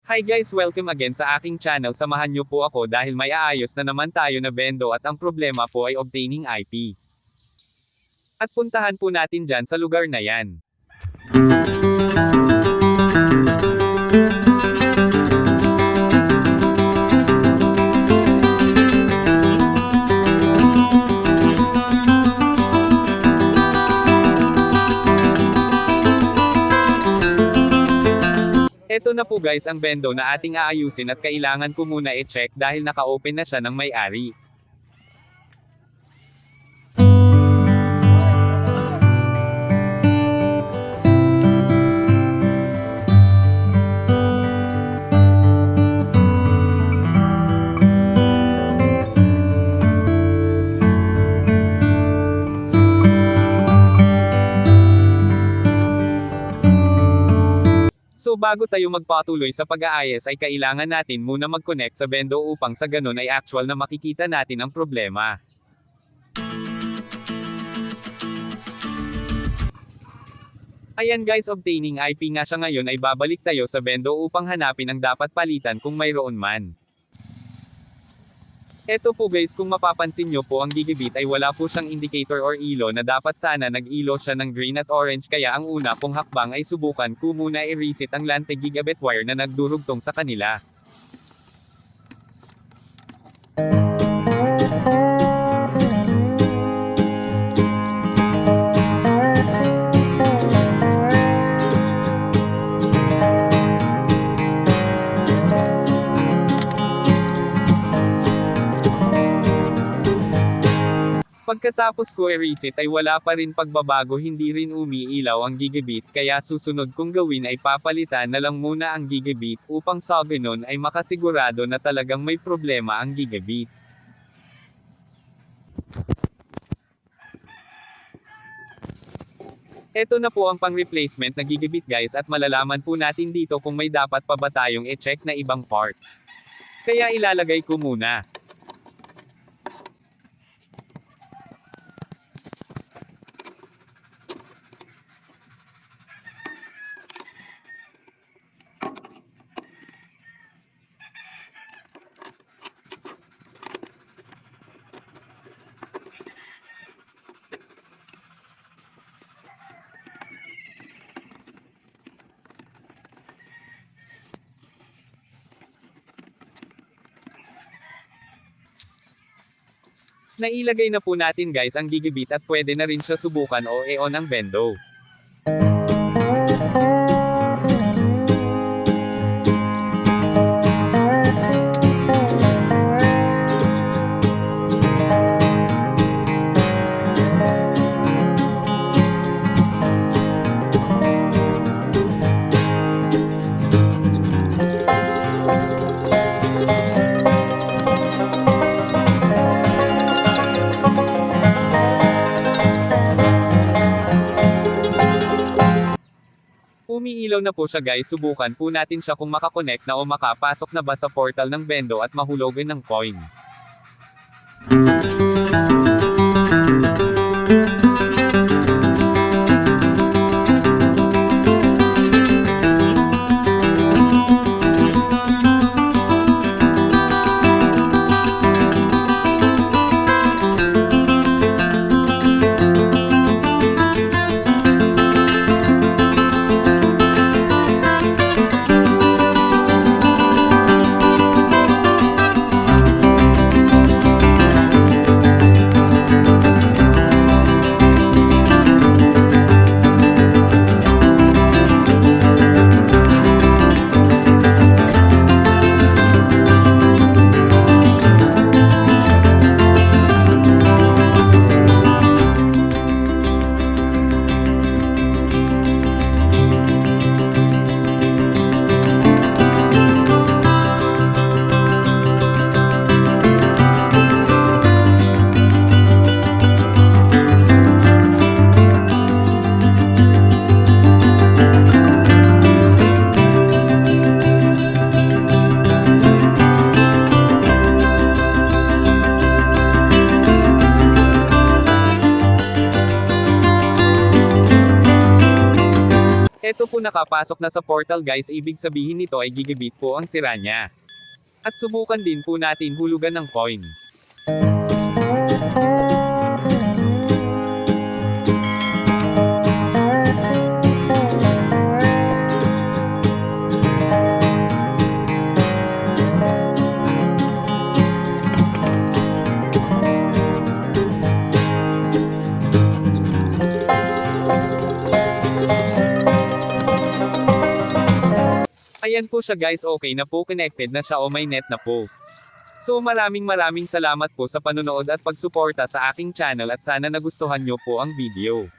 Hi guys, welcome again sa aking channel. Samahan niyo po ako dahil may aayos na naman tayo na bendo at ang problema po ay obtaining IP. At puntahan po natin dyan sa lugar na yan. Eto na po guys ang bendo na ating aayusin at kailangan ko muna i-check dahil naka-open na siya ng may-ari. So bago tayo magpatuloy sa pag-aayos ay kailangan natin muna mag-connect sa bendo upang sa ganun ay actual na makikita natin ang problema. Ayan guys, obtaining IP nga siya ngayon ay babalik tayo sa bendo upang hanapin ang dapat palitan kung mayroon man. Eto po guys, kung mapapansin nyo po ang gigabit ay wala po siyang indicator or ilo na dapat sana nag-ilo siya ng green at orange kaya ang una pong hakbang ay subukan ko muna i-reset ang lante gigabit wire na nagdurugtong sa kanila. Pagkatapos ko i-reset ay wala pa rin pagbabago, hindi rin umiilaw ang gigabit kaya susunod kong gawin ay papalitan na lang muna ang gigabit upang sa ganun ay makasigurado na talagang may problema ang gigabit. Ito na po ang pang-replacement na gigabit guys at malalaman po natin dito kung may dapat pa ba tayong i-check na ibang parts. Kaya ilalagay ko muna. Nailagay na po natin guys ang gigabit at pwede na rin siya subukan o i-on ang bendo. Umiilaw na po siya guys, subukan po natin siya kung makakonect na o makapasok na ba sa portal ng bendo at mahulogan ng coin. Eto po nakapasok na sa portal guys, ibig sabihin nito ay gigabit po ang sira niya. At subukan din po natin hulugan ng coin. Ayan po siya guys, okay na po, connected na siya o may net na po. So maraming salamat po sa panonood at pagsuporta sa aking channel at sana nagustuhan nyo po ang video.